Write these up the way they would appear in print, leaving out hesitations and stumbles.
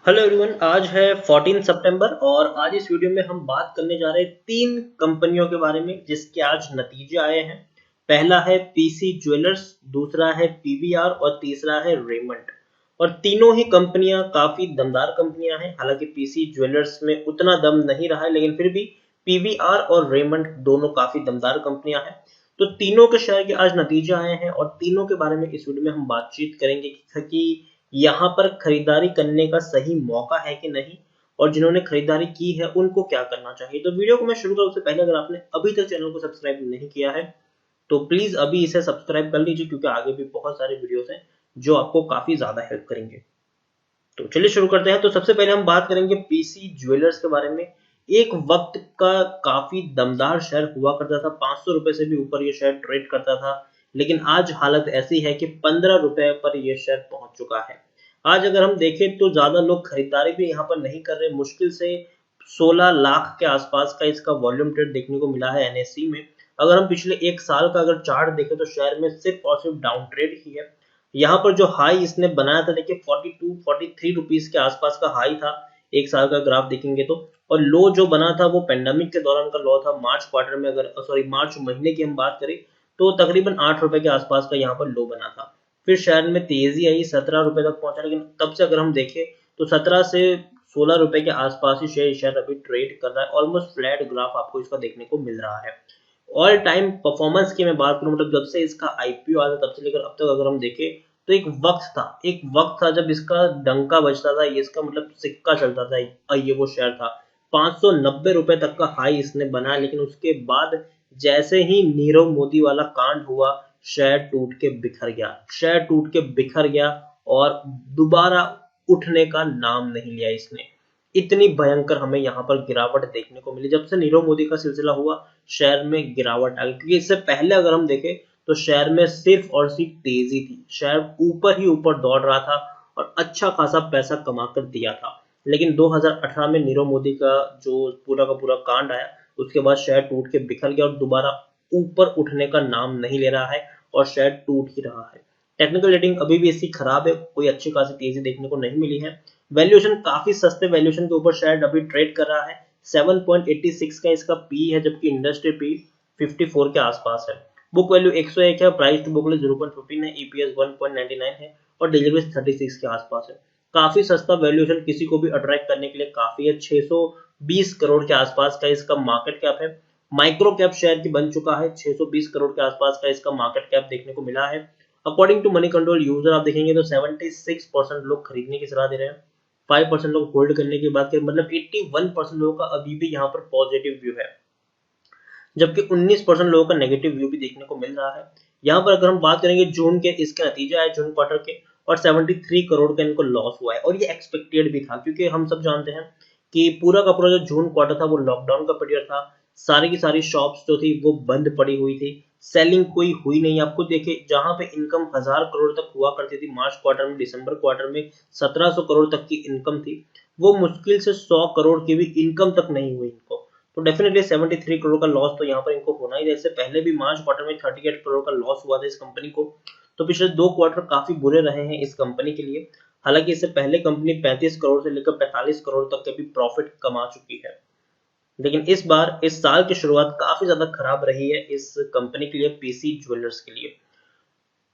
Hello everyone, आज है 14 सितंबर और आज इस वीडियो में हम बात करने जा रहे हैं तीन कंपनियों के बारे में जिसके आज नतीजे आए हैं। पहला है पीसी ज्वेलर्स, दूसरा है पीवीआर और तीसरा है रेमंड। और तीनों ही कंपनियां काफी दमदार कंपनियां हैं। हालांकि पीसी ज्वेलर्स में उतना दम नहीं रहा है, लेकिन फिर भी पीवीआर और रेमंड दोनों काफी दमदार कंपनियां हैं। तो तीनों के शेयर के आज नतीजे आए हैं और तीनों के बारे में इस वीडियो में हम बातचीत करेंगे कि यहाँ पर खरीदारी करने का सही मौका है कि नहीं, और जिन्होंने खरीदारी की है उनको क्या करना चाहिए। तो वीडियो को मैं शुरू करूँ उससे पहले अगर आपने अभी तक चैनल को सब्सक्राइब नहीं किया है तो प्लीज अभी इसे सब्सक्राइब कर लीजिए, क्योंकि आगे भी बहुत सारे वीडियोस हैं जो आपको काफी ज्यादा हेल्प करेंगे। तो चलिए शुरू करते हैं। तो सबसे पहले हम बात करेंगे पीसी ज्वेलर्स के बारे में। एक वक्त का काफी दमदार शेयर हुआ करता था, 500 रुपए से भी ऊपर ये शेयर ट्रेड करता था। लेकिन आज हालत ऐसी है कि 15 रुपए पर यह शेयर पहुंच चुका है। आज अगर हम देखें तो ज्यादा लोग खरीदारी भी यहाँ पर नहीं कर रहे। मुश्किल से 16 लाख के आसपास का इसका वॉल्यूम ट्रेड देखने को मिला है एनएससी में। अगर हम पिछले एक साल का अगर चार्ट देखें तो शेयर में सिर्फ और सिर्फ डाउन ट्रेड ही है। यहाँ पर जो हाई इसने बनाया था, देखिए 42-43 रुपीस के आसपास का हाई था एक साल का ग्राफ देखेंगे तो। और लो जो बना था वो पेंडेमिक के दौरान का लो था मार्च क्वार्टर में, अगर सॉरी मार्च महीने की हम बात करें तो तकरीबन 8 रुपए के आसपास का यहाँ पर लो बना था। फिर शेयर में तेजी आई, 17 रुपए तक पहुंचा, लेकिन तब से अगर हम देखें तो 17 से 16 रुपए के आसपास ही शेयर अभी ट्रेड कर रहा है। ऑलमोस्ट फ्लैट ग्राफ आपको इसका देखने को मिल रहा है। ऑल टाइम परफॉर्मेंस की मैं बात करूं, मतलब जब से इसका आईपीओ आया तब से लेकर अब तक अगर हम देखें तो एक वक्त था जब इसका डंका बजता था, ये इसका मतलब सिक्का चलता था। ये वो शेयर था, 590 रुपए तक का हाई इसने बनाया। लेकिन उसके बाद जैसे ही नीरव मोदी वाला कांड हुआ, शेयर टूट के बिखर गया, शेयर टूट के बिखर गया और दोबारा उठने का नाम नहीं लिया इसने। इतनी भयंकर हमें यहाँ पर गिरावट देखने को मिली जब से नीरव मोदी का सिलसिला हुआ। शेयर में गिरावट आ गई, क्योंकि इससे पहले अगर हम देखें तो शेयर में सिर्फ और सिर्फ तेजी थी। शेयर ऊपर ही ऊपर दौड़ रहा था और अच्छा खासा पैसा कमा कर दिया था। लेकिन 2018 में नीरव मोदी का जो पूरा का पूरा कांड आया, उसके बाद शेयर टूट के बिखर गया और दोबारा ऊपर उठने का नाम नहीं ले रहा है और शेयर टूट ही रहा है। टेक्निकल रेटिंग अभी भी इसकी खराब है, कोई अच्छी खासी तेजी देखने को नहीं मिली है। वैल्यूएशन काफी सस्ते वैल्यूएशन के ऊपर शेयर अभी ट्रेड कर रहा है। 7.86 का इसका पी है, जबकि इंडस्ट्री पी 54 के आसपास है। बुक वैल्यू 101 है, प्राइस टू बुक वैल्यू 0.15 है, ईपीएस 1.99 है और डिलीवरी 36 के आसपास है। काफी सस्ता वैल्यूएशन किसी को भी अट्रैक्ट करने के लिए काफी है। 620 करोड़ के आसपास का इसका मार्केट कैप है। माइक्रो कैप शेयर की बन चुका है, 620 करोड़ के आसपास का इसका मार्केट कैप देखने को मिला है। According to Moneycontrol user आप देखेंगे तो 76% लोग खरीदने की सलाह दे रहे हैं, 5% लोग होल्ड करने की बात करें, मतलब 81% लोगों का अभी भी यहाँ पर पॉजिटिव व्यू है, जबकि 19% लोगों का नेगेटिव व्यू भी देखने को मिल रहा है। यहाँ पर अगर हम बात करेंगे जून के, इसके नतीजे आए जून क्वार्टर के और 73 करोड़ का इनको लॉस हुआ है। और ये एक्सपेक्टेड भी था, क्योंकि हम सब जानते हैं कि पूरा का पूरा जो जून क्वार्टर था वो लॉकडाउन का पीरियड था। सारी की सारी शॉप्स जो थी वो बंद पड़ी हुई थी, सेलिंग कोई हुई नहीं। आपको देखिए जहां पे इनकम 1000 करोड़ तक हुआ करती थी मार्च क्वार्टर में, दिसंबर क्वार्टर में 1700 करोड़ तक की इनकम थी, वो मुश्किल से 100 करोड़ की भी इनकम तक नहीं हुई इनको। तो डेफिनेटली 73 करोड़ का लॉस तो यहाँ पर इनको होना ही। जैसे पहले भी मार्च क्वार्टर में 38 करोड़ का लॉस हुआ था इस कंपनी को। तो पिछले 2 क्वार्टर काफी बुरे रहे हैं इस कंपनी के लिए। हालांकि इससे पहले कंपनी 35 करोड़ से लेकर 45 करोड़ तक के भी प्रॉफिट कमा चुकी है। लेकिन इस बार इस साल की शुरुआत काफी ज्यादा खराब रही है इस कंपनी के लिए, पीसी ज्वेलर्स के लिए।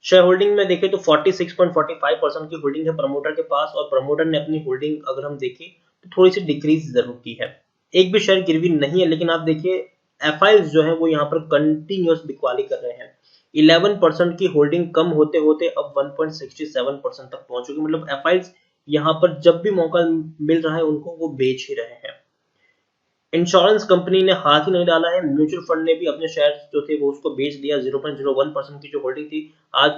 शेयर होल्डिंग में देखें तो 46.45% की होल्डिंग है प्रमोटर के पास, और प्रमोटर ने अपनी होल्डिंग अगर हम देखें तो थोड़ी सी डिक्रीज जरूर की है। एक भी शेयर गिरवी नहीं है, लेकिन आप देखिए एफआईज जो है वो यहाँ पर कंटिन्यूस बिकवाली कर रहे हैं। 11% की होल्डिंग कम होते होते अब 1.67% तक पहुंच चुकी, मतलब एफआईज यहाँ पर जब भी मौका मिल रहा है उनको वो बेच ही रहे हैं। इंश्योरेंस कंपनी ने हाथ ही नहीं डाला है। म्यूचुअल फंड ने भी अपने शेयर जो थे वो उसको बेच दिया। 0.01% की जो होल्डिंग थी आज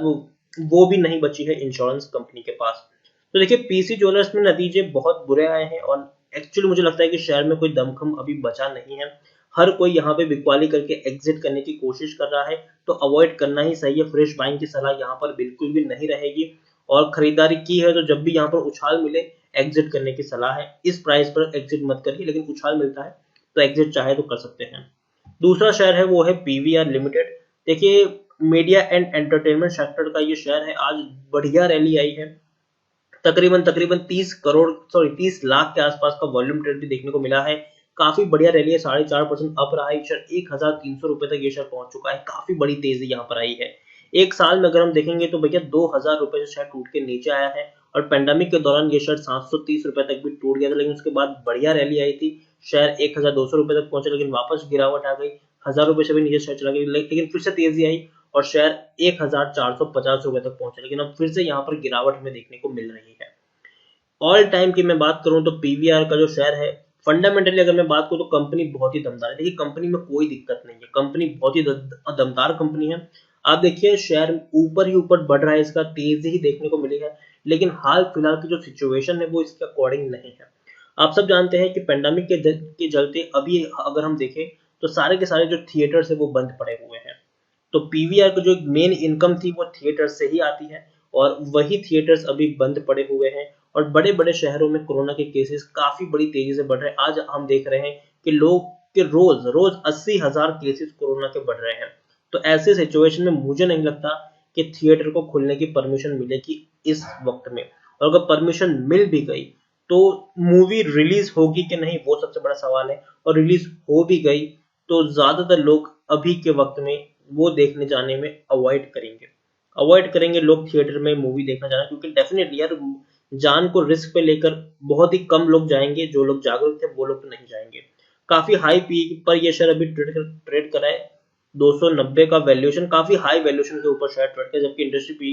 वो भी नहीं बची है इंश्योरेंस कंपनी के पास। तो देखिए पीसी ज्वेलर्स में नतीजे बहुत बुरे आए हैं और एक्चुअली मुझे लगता है कि शेयर में कोई दमखम अभी बचा नहीं है। हर कोई यहाँ पे बिकवाली करके एग्जिट करने की कोशिश कर रहा है, तो अवॉइड करना ही सही है। फ्रेश बाइंग की सलाह यहाँ पर बिल्कुल भी नहीं रहेगी, और खरीदारी की है तो जब भी यहाँ पर उछाल मिले एग्जिट करने की सलाह है। इस प्राइस पर एग्जिट मत करिए, लेकिन उछाल मिलता है तो एग्जिट चाहे तो कर सकते हैं। दूसरा शेयर है वो है पीवीआर लिमिटेड। देखिए मीडिया एंड एंटरटेनमेंट सेक्टर का ये शेयर है, आज बढ़िया रैली आई है। तकरीबन तकरीबन 30 लाख के आसपास का वॉल्यूम ट्रेड भी देखने को मिला है। काफी बढ़िया रैली है, 4.5% अप रहा है। शेयर 1300 रुपए तक ये शेयर पहुंच चुका है। काफी बड़ी तेजी यहाँ पर आई है। एक साल में अगर हम देखेंगे तो भैया 2000 रुपए से शेयर टूट के नीचे आया है, और पेंडेमिक के दौरान ये शेयर 730 रुपए तक भी टूट गया था, लेकिन उसके बाद बढ़िया रैली आई थी। शेयर 1200 रुपए तक पहुंचे, लेकिन वापस गिरावट आ गई, 1000 रुपए से भी नीचे शेयर चला गया, लेकिन फिर से तेजी आई और शेयर 1450 रुपए तक पहुंचे, लेकिन अब फिर से यहाँ पर गिरावट हमें देखने को मिल रही है। ऑल टाइम की मैं बात करूं तो पीवीआर का जो शेयर है, फंडामेंटली अगर मैं बात करूं तो कंपनी बहुत ही दमदार है। देखिए कंपनी में कोई दिक्कत नहीं है, कंपनी बहुत ही दमदार कंपनी है। आप देखिए शेयर ऊपर ही ऊपर बढ़ रहा है, इसका तेजी ही देखने को मिली है, लेकिन हाल फिलहाल की जो सिचुएशन है वो इसके अकॉर्डिंग नहीं है। आप सब जानते हैं कि पेंडेमिक के चलते अभी अगर हम देखें तो सारे के सारे जो थिएटर्स है वो बंद पड़े हुए हैं। तो पीवीआर की जो मेन इनकम थी वो थिएटर से ही आती है, और वही थिएटर्स अभी बंद पड़े हुए हैं, और बड़े बड़े शहरों में कोरोना के केसेस काफी बड़ी तेजी से बढ़ रहे हैं। आज हम देख रहे हैं कि लोग के रोज रोज 80,000 केसेस कोरोना के बढ़ रहे हैं। तो ऐसे सिचुएशन में मुझे नहीं लगता कि थिएटर को खुलने की परमिशन मिलेगी इस वक्त में, और अगर परमिशन मिल भी गई तो मूवी रिलीज होगी कि नहीं वो सबसे बड़ा सवाल है, और रिलीज हो भी गई तो ज्यादातर लोग अभी के वक्त में वो देखने जाने में अवॉइड करेंगे लोग थिएटर में मूवी देखना जाना, क्योंकि डेफिनेटली यार जान को रिस्क पे लेकर बहुत ही कम लोग जाएंगे। जो लोग जागरूक थे वो लोग तो नहीं जाएंगे। काफी हाई पी पर ये शेयर अभी ट्रेड करा है, 290 का वैल्यूएशन, काफी हाई वैल्यूएशन के ऊपर शेयर ट्रेड कर, जबकि इंडस्ट्री पी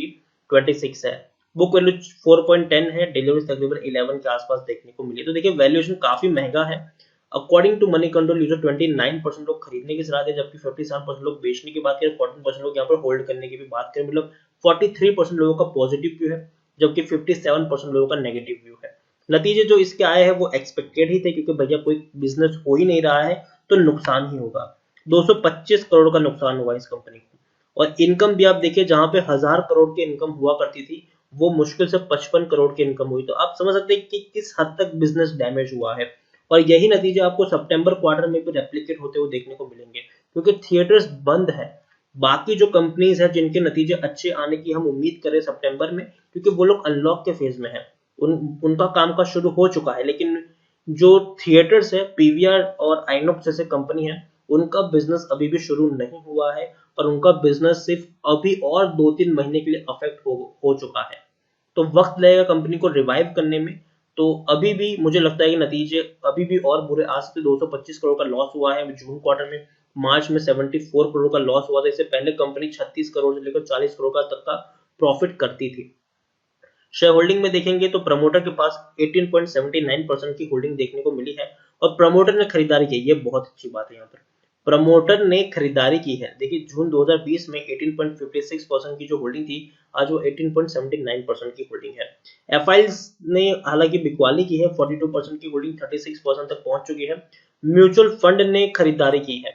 26 है, बुक वैल्यू 4.10 है, डिलीवरी तकरीबन 11 के आसपास देखने को मिली। तो देखिए वैल्यूएशन काफी महंगा है। According to Moneycontrol user 29% लोग खरीदने की सलाह दे, जबकि 57% लोग बेचने की बात करें, 14% लोग यहाँ पर होल्ड करने की भी बात करें, मतलब 43% लोगों का पॉजिटिव व्यू है, जबकि 57% लोगों का नेगेटिव व्यू है। नतीजे जो इसके आए हैं वो एक्सपेक्टेड ही थे, क्योंकि भैया कोई बिजनेस हो ही नहीं रहा है तो नुकसान ही होगा। 225 करोड़ का नुकसान हुआ इस कंपनी को, और इनकम भी आप देखिए जहां पे 1000 करोड़ की इनकम हुआ करती थी वो मुश्किल से 55 करोड़ की इनकम हुई। तो आप समझ सकते हैं कि किस हद तक बिजनेस डैमेज हुआ है, और यही नतीजे आपको सितंबर क्वार्टर में भी रेप्लिकेट होते हुए देखने को मिलेंगे, क्योंकि थिएटर्स बंद है। बाकी जो कंपनीज है जिनके नतीजे अच्छे आने की हम उम्मीद करें सितंबर में, क्योंकि वो लोग अनलॉक के फेज में है, उनका काम का शुरू हो चुका है, लेकिन जो थिएटर्स है पीवीआर और आइनॉक्स जैसे कंपनी है उनका बिजनेस अभी भी शुरू नहीं हुआ है, और उनका बिजनेस सिर्फ अभी और 2-3 महीने के लिए अफेक्ट हो चुका है। तो वक्त लगेगा कंपनी को रिवाइव करने में। तो अभी भी मुझे लगता है कि नतीजे अभी भी और बुरे आ सकते। 225 करोड़ का लॉस हुआ है जून क्वार्टर में, मार्च में 74 करोड़ का लॉस हुआ था। इससे पहले कंपनी 36 करोड़ से लेकर 40 करोड़ का तक का प्रॉफिट करती थी। शेयर होल्डिंग में देखेंगे तो प्रमोटर के पास 18.79% की होल्डिंग देखने को मिली है, और प्रमोटर ने खरीदारी की, ये बहुत अच्छी बात है। यहाँ पर प्रमोटर ने खरीदारी की है। देखिए जून 2020 में 18.56% की जो होल्डिंग थी, आज वो 18.79% की होल्डिंग है। एफआईएल्स ने हालांकि बिकवाली की है, 42% की होल्डिंग 36% तक पहुंच चुकी है। म्यूचुअल फंड ने खरीदारी की है,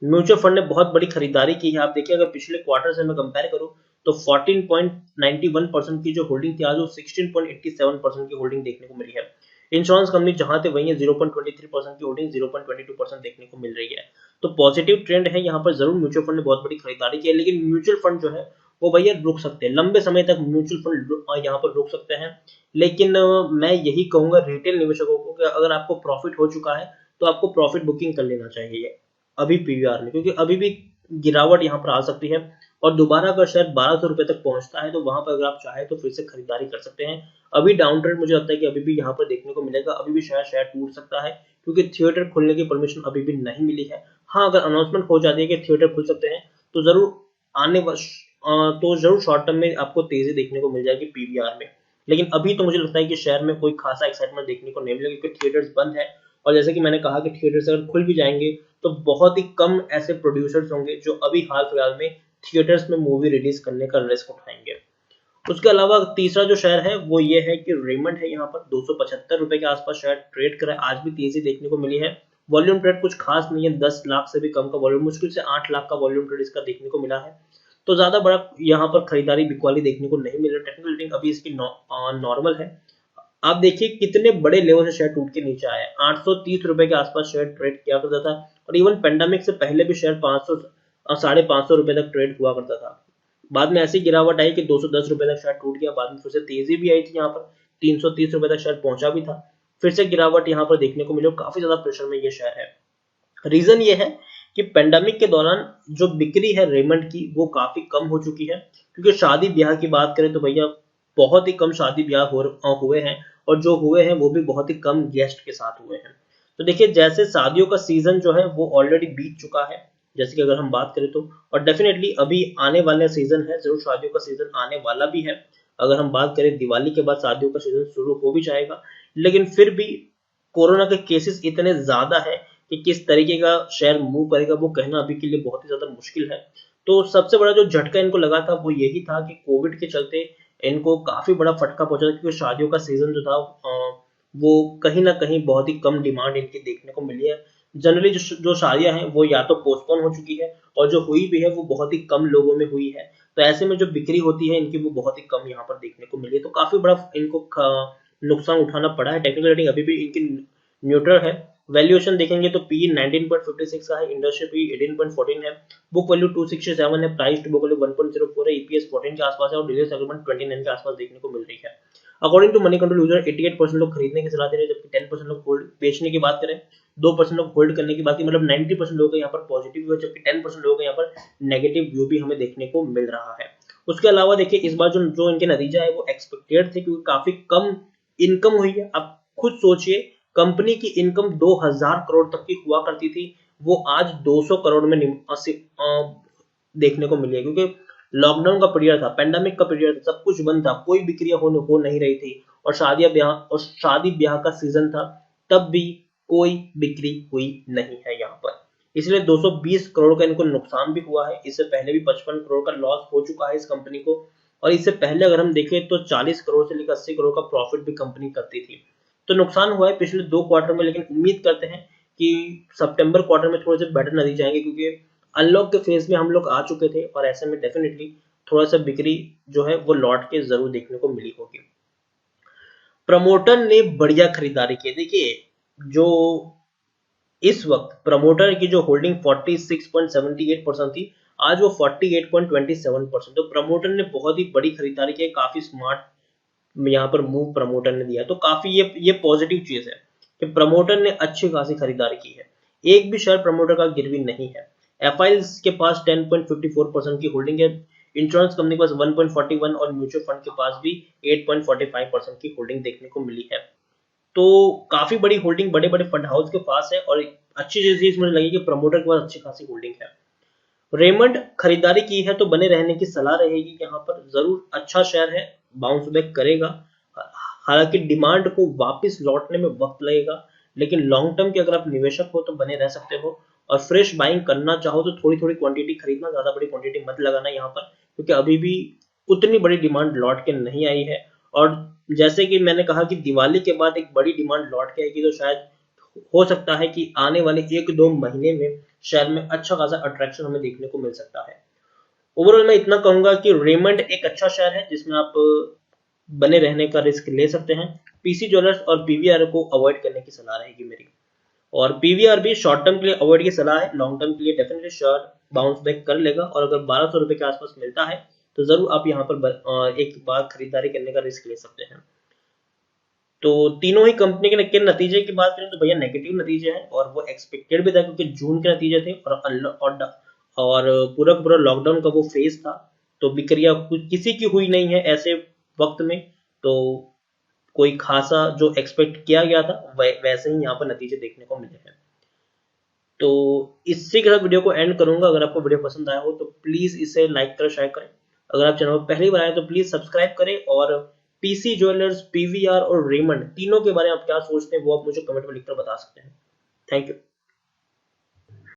म्यूचुअल फंड ने बहुत बड़ी खरीदारी की है। आप देखिए अगर पिछले क्वार्टर से मैं कंपेयर करूं तो 14.91% की जो होल्डिंग थी, आज वो 16.87% की होल्डिंग देखने को मिली है। इंश्योरेंस कंपनी जहां थे वहीं 0.23% की होल्डिंग 0.22% देखने को मिल रही है। तो पॉजिटिव ट्रेंड है यहाँ पर। जरूर म्यूचुअल फंड ने बहुत बड़ी खरीदारी की है, लेकिन म्यूचुअल फंड जो है वो भैया रुक सकते हैं, लंबे समय तक म्यूचुअल फंड यहाँ पर रुक सकते हैं। लेकिन मैं यही कहूंगा रिटेल निवेशकों को कि अगर आपको प्रॉफिट हो चुका है तो आपको प्रॉफिट बुकिंग कर लेना चाहिए अभी पीवीआर में, क्योंकि अभी भी गिरावट यहाँ पर आ सकती है। और दोबारा अगर शेयर 1200 रुपए तक पहुंचता है तो वहां पर अगर आप चाहे तो फिर से खरीदारी कर सकते हैं। अभी डाउन ट्रेंड मुझे लगता है कि अभी भी यहाँ पर देखने को मिलेगा, अभी भी शायद शेयर टूट सकता है, क्योंकि थिएटर खुलने की परमिशन अभी भी नहीं मिली है। हाँ अगर अनाउंसमेंट हो जाती है कि थिएटर खुल सकते हैं तो जरूर आने वर्ष तो जरूर शॉर्ट टर्म में आपको तेजी देखने को मिल जाएगी पीवीआर में। लेकिन अभी तो मुझे लगता है कि शेयर में कोई खासा एक्साइटमेंट देखने को नहीं मिलेगा, क्योंकि थिएटर्स बंद है। और जैसे कि मैंने कहा कि थिएटर्स अगर खुल भी जाएंगे तो बहुत ही कम ऐसे प्रोड्यूसर्स होंगे जो अभी हाल फिलहाल में थिएटर्स में मूवी रिलीज करने का रिस्क उठाएंगे। उसके अलावा तीसरा जो शेयर है वो ये है कि रेमंड है। यहाँ पर 275 रुपए के आसपास शेयर ट्रेड कर रहा है, आज भी तेजी देखने को मिली है। वॉल्यूम ट्रेड कुछ खास नहीं है, 10 लाख से भी कम का वॉल्यूम, मुश्किल से 8 लाख का वॉल्यूम ट्रेड इसका देखने को मिला है। तो ज्यादा बड़ा यहाँ पर खरीदारी बिकवाली देखने को नहीं मिल रहा। टेक्निकल रेटिंग अभी इसकी नॉर्मल है। आप देखिए कितने बड़े लेवल से शेयर टूट के नीचे आया है। 830 रुपए के आसपास शेयर ट्रेड किया करता था, और इवन पेंडेमिक से पहले भी शेयर 500 और 550 रुपए तक ट्रेड हुआ करता था। बाद में ऐसी गिरावट आई कि 210 रुपए तक शेयर टूट गया, बाद में फिर से तेजी भी आई थी यहाँ पर, 330 रुपए तक शेयर पहुंचा भी था, फिर से गिरावट यहाँ पर देखने को मिली और काफी ज्यादा प्रेशर में ये शेयर है। रीजन ये है कि पेंडेमिक के दौरान जो बिक्री है रेमंड की वो काफी कम हो चुकी है, क्योंकि शादी ब्याह की बात करें तो भैया बहुत ही कम शादी ब्याह हुए हैं, और जो हुए हैं वो भी बहुत ही कम गेस्ट के साथ हुए हैं। तो देखिए जैसे शादियों का सीजन जो है वो ऑलरेडी बीत चुका है, जैसे कि अगर हम बात करें तो, और डेफिनेटली अभी आने वाला सीजन है, जरूर शादियों का सीजन आने वाला भी है। अगर हम बात करें दिवाली के बाद शादियों का सीजन शुरू हो भी जाएगा, लेकिन फिर भी कोरोना के केसेस इतने ज्यादा है कि किस तरीके का शेयर मूव करेगा वो कहना अभी के लिए बहुत ही ज्यादा मुश्किल है। तो सबसे बड़ा जो झटका इनको लगा था वो यही था कि कोविड के चलते इनको काफी बड़ा फटका पहुंचा था, क्योंकि शादियों का सीजन जो था वो कहीं ना कहीं बहुत ही कम डिमांड इनकी देखने को मिली है। जनरली जो शादियां हैं वो या तो पोस्टपोन हो चुकी है, और जो हुई भी है वो बहुत ही कम लोगों में हुई है। तो ऐसे में जो बिक्री होती है इनकी वो बहुत ही कम यहाँ पर देखने को मिली है, तो काफी बड़ा इनको नुकसान उठाना पड़ा है। टेक्निकल रेटिंग अभी भी इनकी न्यूट्रल है। वैल्यूएशन देखेंगे तो पी 19.56 का है, इंडस्ट्री पी 18.14 है, बुक वैल्यू 267 है, प्राइस टू बुक वैल्यू 1.04 है, ईपीएस 14 के आसपास है, और डिले सेटलमेंट 29 के आसपास देखने को मिल रही है। According to Moneycontrol user 88% लोग खरीदने की सलाह दे रहे हैं, जबकि 10% लोग होल्ड, बेचने की बात करें 2% लोग होल्ड करने की बात की, मतलब 90% लोगों का यहाँ पर पॉजिटिव व्यू है, जबकि 10% लोगों का यहाँ पर नेगेटिव व्यू भी हमें देखने को मिल रहा है। उसके अलावा देखिए इस बार जो इनके नतीजा है वो एक्सपेक्टेड थे, क्योंकि काफी कम इनकम हुई है। आप खुद सोचिए, कंपनी की इनकम 2000 करोड़ तक की हुआ करती थी, वो आज 200 करोड़ में देखने को मिली है, क्योंकि लॉकडाउन का पीरियड था, पेंडेमिक का पीरियड था, सब कुछ बंद था, कोई बिक्रियां हो नहीं रही थी, और शादी ब्याह का सीजन था, तब भी कोई बिक्री हुई नहीं है यहाँ पर। इसलिए 220 करोड़ का इनको नुकसान भी हुआ है। इससे पहले भी 55 करोड़ का लॉस हो चुका है इस कंपनी को, और इससे पहले अगर हम देखें तो 40 करोड़ से लेकर 80 करोड़ का प्रॉफिट भी कंपनी करती थी। तो नुकसान हुआ है पिछले 2 क्वार्टर में, लेकिन उम्मीद करते हैं कि सितंबर क्वार्टर में थोड़े से बेटर नतीजे आएंगे, क्योंकि अनलॉक के फेज में हम लोग आ चुके थे, और ऐसे में डेफिनेटली थोड़ा सा बिक्री जो है वो लौट के जरूर देखने को मिली होगी। प्रमोटर ने बढ़िया खरीदारी की। देखिए जो इस वक्त प्रमोटर की जो होल्डिंग 46.78% थी, आज वो 48.27%। तो प्रमोटर ने बहुत ही बड़ी खरीदारी की, काफी स्मार्ट यहाँ पर मूव प्रमोटर ने दिया। तो काफी ये पॉजिटिव चीज है कि प्रमोटर ने अच्छी खासी खरीदारी की है। एक भी शेयर प्रमोटर का गिरवी नहीं है। एफआईएल्स के पास 10.54% की होल्डिंग है, इंश्योरेंस कंपनी के पास 1.41 और म्यूचुअल फंड के पास भी 8.45% की होल्डिंग देखने को मिली है। तो काफी बड़ी होल्डिंग बड़े बड़े फंड हाउस के पास है, और अच्छी चीज मुझे लगी कि प्रमोटर के पास अच्छी खासी होल्डिंग है। रेमंड खरीदारी की है तो बने रहने की सलाह रहेगी, यहाँ पर जरूर अच्छा शेयर है, बाउंस बैक करेगा। हालांकि डिमांड को वापस लौटने में वक्त लगेगा, लेकिन लॉन्ग टर्म के अगर आप निवेशक हो तो बने रह सकते हो, और फ्रेश बाइंग करना चाहो तो थोड़ी थोड़ी क्वांटिटी खरीदना, ज्यादा बड़ी क्वांटिटी मत लगाना यहाँ पर, क्योंकि अभी भी उतनी बड़ी डिमांड लौट के नहीं आई है। और जैसे कि मैंने कहा कि दिवाली के बाद एक बड़ी डिमांड लौट के आएगी, तो शायद हो सकता है कि आने वाले 1-2 महीने में शेयर में अच्छा खासा अट्रैक्शन हमें देखने को मिल सकता है। ओवरऑल मैं इतना कहूंगा कि रेमंड एक अच्छा शेयर है जिसमें आप बने रहने का रिस्क ले सकते हैं। पीसी ज्वेलर्स और पीवीआर को अवॉइड करने की सलाह रहेगी मेरी, और पीवीआर भी शॉर्ट टर्म के लिए अवॉइड की सलाह है, लॉन्ग टर्म के लिए डेफिनेटली श्योर बाउंस बैक कर लेगा, और अगर 1200 रुपए के आसपास मिलता है तो जरूर आप यहाँ पर एक बार खरीदारी करने का रिस्क ले सकते हैं। तो तीनों ही कंपनी के नतीजे की बात करें तो भैया नेगेटिव नतीजे हैं, और वो एक्सपेक्टेड भी था, क्योंकि जून के नतीजे थे, और पूरा लॉकडाउन का वो फेज था, तो बिक्रिया किसी की हुई नहीं है ऐसे वक्त में। तो कोई खासा जो एक्सपेक्ट किया गया था वैसे ही यहाँ पर नतीजे देखने को मिले हैं। तो इससे के साथ वीडियो को एंड करूंगा। अगर आपको वीडियो पसंद आया हो तो प्लीज इसे लाइक करें, शेयर करें। अगर आप चैनल पर पहली बार आए तो प्लीज सब्सक्राइब करें, और पीसी ज्वेलर्स, पीवीआर और रेमंड तीनों के बारे में आप क्या सोचते हैं वो आप मुझे कमेंट में लिखकर बता सकते हैं। Thank you.